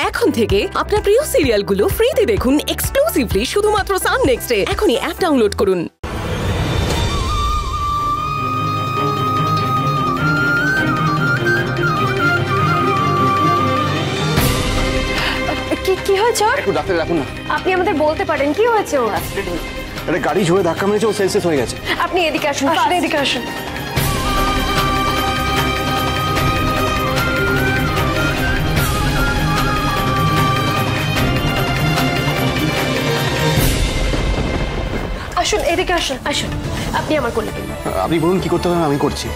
এখন থেকে আপনার প্রিয় সিরিয়ালগুলো ফ্রিতে দেখুন এক্সক্লুসিভলি শুধুমাত্র সান নেক্সটে। এখনই অ্যাপ ডাউনলোড করুন। কি হয়েছে? একটু ডাক্তার রাখুন না। আপনি আমাদের বলতে পারেন কি হয়েছে? ও আরে গাড়ি ঝুড়ে ধাক্কা মেরেছে, ও সেন্সলেস হয়ে গেছে। আপনি এদিকে আসুন, এদিকে আসুন। আসুন এদিকে আসুন, আসুন। আপনি আমার কোলে দিন। আপনি বলুন কি করতে হবে, আমি করছি।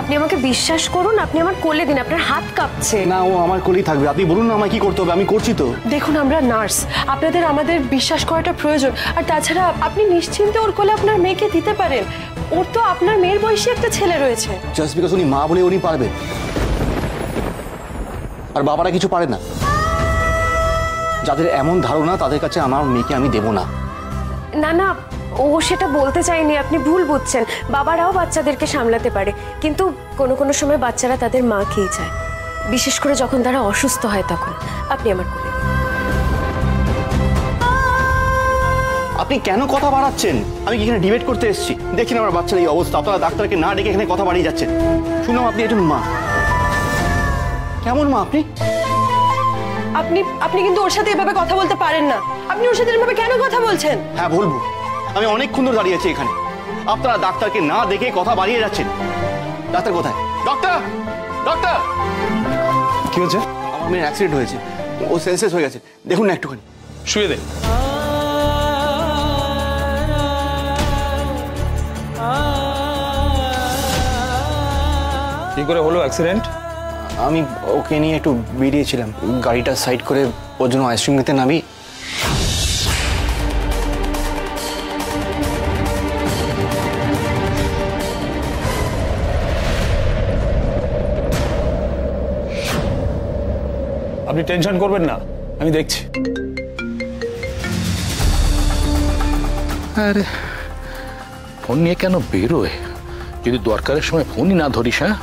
আপনি আমাকে বিশ্বাস করুন, আপনি আমার কোলে দিন। আপনার হাত কাঁপছে। না, ও আমার কোলেই থাকবে। আপনি বলুন না আমায় কি করতে হবে, আমি করছি তো। দেখুন, আমরা নার্স, আপনাদের আমাদের বিশ্বাস করাটা প্রয়োজন। আর তাছাড়া আপনি নিশ্চিন্তে ওর কোলে আপনার মেয়েকে দিতে পারেন। ওর তো আপনার মেয়ের বয়সী একটা ছেলে রয়েছে। জাস্ট বিকজ উনি মা বলে উনি পারবে, আর বাবারা কিছু পারে না। যাদের এমন ধারণা তাদের কাছে আমার মেয়েকে আমি দেব না। না না, ও সেটা বলতে চাইনি, আপনি ভুল বুঝছেন। বাবারাও বাচ্চাদেরকে সামলাতে পারে, কিন্তু কোনো কোনো সময় বাচ্চারা তাদের মাকেই চায়, বিশেষ করে যখন তারা অসুস্থ হয় তখন। আপনি আমার কোলে দিন। আপনি কেন কথা বাড়াচ্ছেন? আমি কি এখানে ডিবেট করতে এসেছি? দেখছেন আমার বাচ্চার এই অবস্থা, আপনারা ডাক্তারকে না ডেকে এখানে কথা বাড়িয়ে যাচ্ছেন। শুনলাম আপনি একজন মা। কেমন মা আপনি? আপনি কিন্তু ওর সাথে এভাবে কথা বলতে পারেন না। আপনি ওর সাথে এভাবে কেন কথা বলছেন? হ্যাঁ বলবো, আমি অনেকক্ষণ ধরে দাঁড়িয়ে আছি এখানে। আপনারা ডাক্তারকে না দেখে কথা বাড়িয়ে যাচ্ছেন। ডাক্তার কোথায়? Doctor, doctor! কি হয়েছে? আমার মেয়ের অ্যাক্সিডেন্ট হয়েছে, ও সেন্সলেস হয়ে গেছে। দেখুন না একটুখানি। শুয়ে দে। কি করে হলো অ্যাক্সিডেন্ট? আমি ওকে নিয়ে একটু বেরিয়েছিলাম, গাড়িটা সাইড করে ওর জন্য আইসক্রিম নিতে নামি। আপনি টেনশন করবেন না, আমি দেখছি। আরে ফোন নিয়ে কেন বেরোয়? যদি দরকারের সময় ফোনই না ধরিস। হ্যাঁ,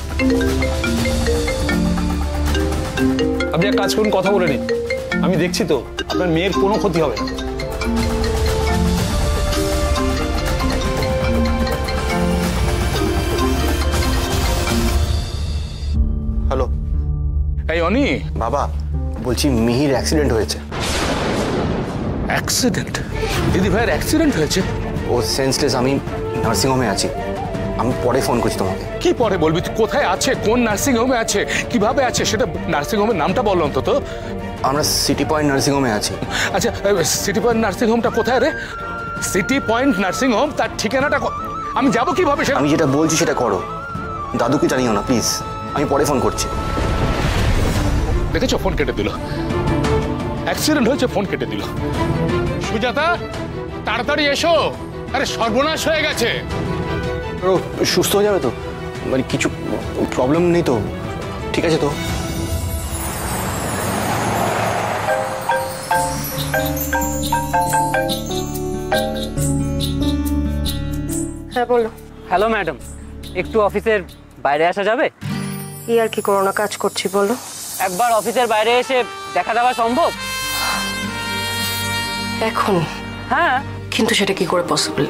আপনি এক কাজ করুন, কথা বলে নিন। আমি দেখছি তো, আপনার মেয়ের কোনো ক্ষতি হবে না। হ্যালো। এই অনি। বাবা, বলছি মিহির অ্যাক্সিডেন্ট হয়েছে। অ্যাক্সিডেন্ট? দিদি ভাইয়ের অ্যাক্সিডেন্ট হয়েছে? ও সেন্সলেস। আমি নার্সিংহোমে আছি, আমি পরে ফোন করছি তোমাকে। কি পরে বলবি? তুই কোথায় আছে, কোন নার্সিং হোমে আছে, কিভাবে আছে সেটা নার্সিং হোমের নামটা বল অন্তত। আমরা সিটি পয়েন্ট নার্সিংহোমে আছি। আচ্ছা, সিটি পয়েন্ট নার্সিং হোমটা কোথায় রে? সিটি পয়েন্ট নার্সিং হোম, তার ঠিকানাটা আমি যাবো কিভাবে? আমি যেটা বলছি সেটা করো, দাদুকে জানিও না প্লিজ। আমি পরে ফোন করছি। দেখেছো, ফোন কেটে দিল। অ্যাক্সিডেন্ট হয়েছে, ফোন কেটে দিল। সুজাতা, তাড়াতাড়ি এসো। আরে সর্বনাশ হয়ে গেছে। ও সুস্থ হয়ে যাবে তো? মানে কিছু প্রবলেম নেই তো? ঠিক আছে তো? হ্যাঁ বলো। হ্যালো ম্যাডাম, একটু অফিসের বাইরে আসা যাবে? কি আর কি করোনা কাজ করছি, বলো। একবার অফিসের বাইরে এসে দেখা দেওয়া সম্ভব? এখন? হ্যাঁ। কিন্তু সেটা কি করে পসিবল?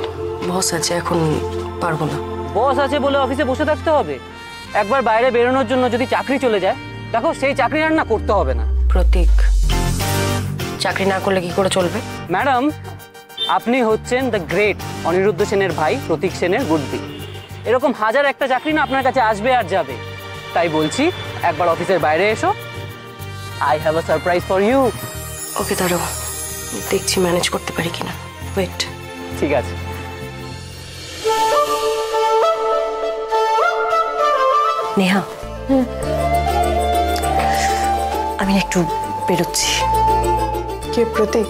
বস আছে, এখন পারবো না। বস আছে বলে অফিসে বসে থাকতে হবে? একবার বাইরে বেরোনোর জন্য যদি চাকরি চলে যায়, দেখো সেই চাকরি আর না করতে হবে না। প্রতীক, চাকরি না করলে কি করে চলবে? ম্যাডাম, আপনি হচ্ছেন দ্য গ্রেট অনিরুদ্ধ সেনের ভাই প্রতীক সেনের বুদ্ধি। এরকম হাজার একটা চাকরি না আপনার কাছে আসবে আর যাবে। তাই বলছি, একবার অফিসের বাইরে এসো। I have a surprise for you. Okay, দাঁড়াও, দেখছি ম্যানেজ করতে পারি কিনা। ওয়েট। ঠিক আছে। নেহা, আমি একটু বেরোচ্ছি। কে? প্রতীক?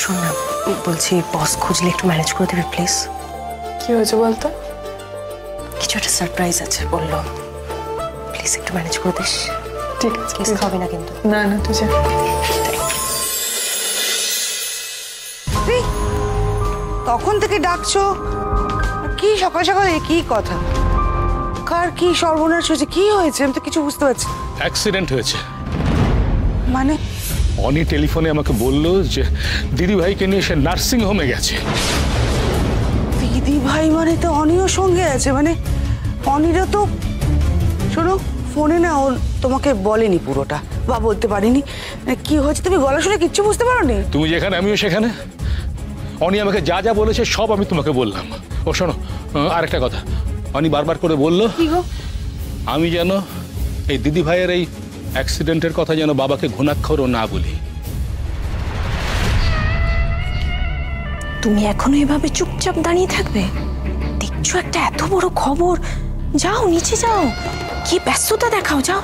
শোন না, বলছি বস খুঁজলে একটু ম্যানেজ করে দেবে প্লিজ। কি হয়েছে বলতো? কিছু একটা সারপ্রাইজ আছে বললো, প্লিজ একটু ম্যানেজ করে দিস। ঠিক আছে, কেস হবে না কিন্তু। না না, তুই যা। তখন থেকে ডাকছো, কি সকাল সকাল কি কথা? কার কি সর্বনাশ হয়েছে? কি হয়েছে? আমি তো কিছু বুঝতে পারছি। অ্যাক্সিডেন্ট হয়েছে। মানে অনি টেলিফোনে আমাকে বলল যে দিদি ভাইকে নিয়ে সে নার্সিং হোমে গেছে। দিদি ভাই মানে তো অনিও সঙ্গে আছে, মানে অনিরা তো শোনো ফোনে না ও তোমাকে বলেনি পুরোটা বা বলতে পারিনি মানে কি হয়েছে, তুমি গলা শুনে কিচ্ছু বুঝতে পারোনি? তুমি যেখানে আমিও সেখানে। অনি আমাকে যা যা বলেছে সব আমি তোমাকে বললাম। ও শোনো, আরেকটা কথা, অনি বারবার করে বললো আমি যেন এই দিদি ভাইয়ের এই অ্যাক্সিডেন্টের কথা যেন বাবাকে ঘুণাক্ষরও না বলি। তুমি এখনো এভাবে চুপচাপ দাঁড়িয়ে থাকবে? দেখছো একটা এত বড় খবর, যাও নিচে যাও, কি ব্যস্ততা দেখাও, যাও।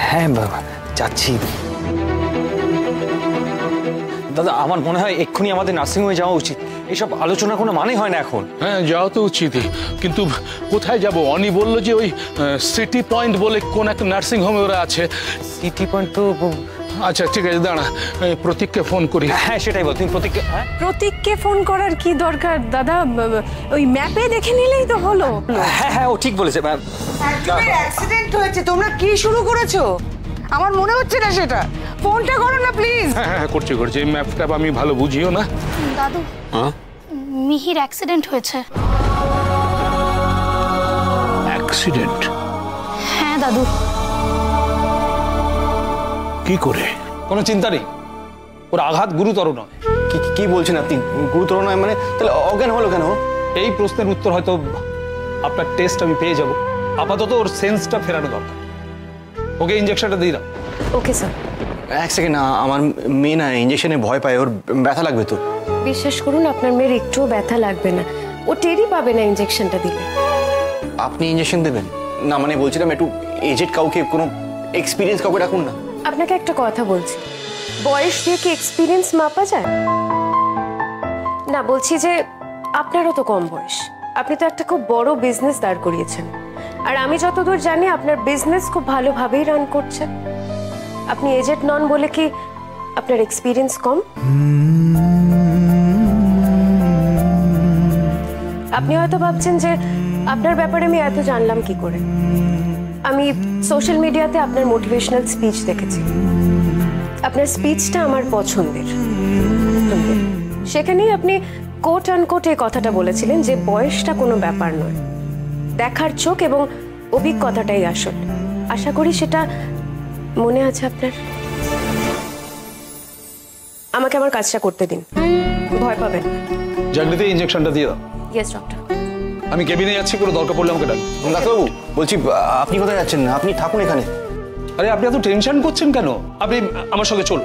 হ্যাঁ বাবা যাচ্ছি। দাদা আমার মনে হয় এক্ষুনি আমাদের নার্সিংহোমে যাওয়া উচিত, এইসব আলোচনার কোনো মানে হয় না এখন। হ্যাঁ যাওয়া তো উচিতই, কিন্তু কোথায় যাব? অনি বললো যে ওই সিটি পয়েন্ট বলে কোন একটা নার্সিং হোমে ওরা আছে। সিটি পয়েন্ট তো আচ্ছা ঠিক আছে, দাঁড়া প্রতীককে ফোন করি। হ্যাঁ সেটাই বল, তুমি প্রতীককে। প্রতীককে ফোন করার কি দরকার দাদা? ওই ম্যাপে দেখে নিলেই তো হলো। হ্যাঁ হ্যাঁ ও ঠিক বলেছে। একজনের অ্যাক্সিডেন্ট হয়েছে, তোমরা কি শুরু করেছো? আমার মনে হচ্ছে না সেটা। ফোনটা করো না প্লিজ। হ্যাঁ হ্যাঁ করছি করছি, এই ম্যাপটা আমি ভালো বুঝিও না। দাদু, মিহির অ্যাক্সিডেন্ট হয়েছে। অ্যাক্সিডেন্ট? হ্যাঁ দাদু। কি করে? কোনো চিন্তা নেই, ওর আঘাত গুরুতর নয়। কি বলছেন আপনি? গুরুতর নয় মানে? তাহলে অজ্ঞান হলো কেন? এই প্রশ্নের উত্তর হয়তো আপনার টেস্ট আমি পেয়ে যাব। আপাতত ওর সেন্সটা ফেরানো দরকার। ওকে ইঞ্জেকশনটা দিয়ে দাও। Okay sir. এক সেকেন্ড, আমার মেয়ে না ইঞ্জেকশনে ভয় পায়, ওর ব্যথা লাগবে তো। বিশ্বাস করুন আপনার মেয়ের একটুও ব্যথা লাগবে না, ও টেরই পাবে না ইঞ্জেকশনটা দিলে। আপনি ইঞ্জেকশন দেবেন না? মানে বলছিলাম একটু এজেড কাউকে, কোনো এক্সপিরিয়েন্স কাউকে রাখুন না। আপনাকে একটা কথা বলছি, বয়স দিয়ে কি এক্সপিরিয়েন্স মাপা যায়? না, বলছি যে আপনারও তো কম বয়স, আপনি তো একটা খুব বড় বিজনেস দাঁড় করিয়েছেন, আর আমি যতদূর জানি আপনার বিজনেস খুব ভালোভাবেই রান করছেন। আপনি এজেড নন বলে কি আপনার এক্সপিরিয়েন্স কম? আপনি হয়তো ভাবছেন যে আপনার ব্যাপারে আমি এত জানলাম কি করে। আমি সোশ্যাল মিডিয়াতে আপনার মোটিভেশনাল স্পিচ দেখেছি, আপনার স্পিচটা আমার পছন্দের। সেখানেই আপনি কোট আনকোট এই কথাটা বলেছিলেন যে বয়সটা কোনো ব্যাপার নয়, দেখার চোখ এবং অভিজ্ঞতাটাই আসল। আশা করি সেটা মনে আছে আপনার। আমাকে আমার কাজটা করতে দিন, ভয় পাবেন। জাগরিতে ইঞ্জেকশনটা দিয়ে দাও। Yes doctor. আমি কেবিনে যাচ্ছি, কোনো দরকার পড়লে আমাকে ডাক। ডাক্তারবাবু বলছি, আপনি কোথায় যাচ্ছেন? আপনি থাকুন এখানে। আরে আপনি এত টেনশন করছেন কেন? আপনি আমার সঙ্গে চলুন।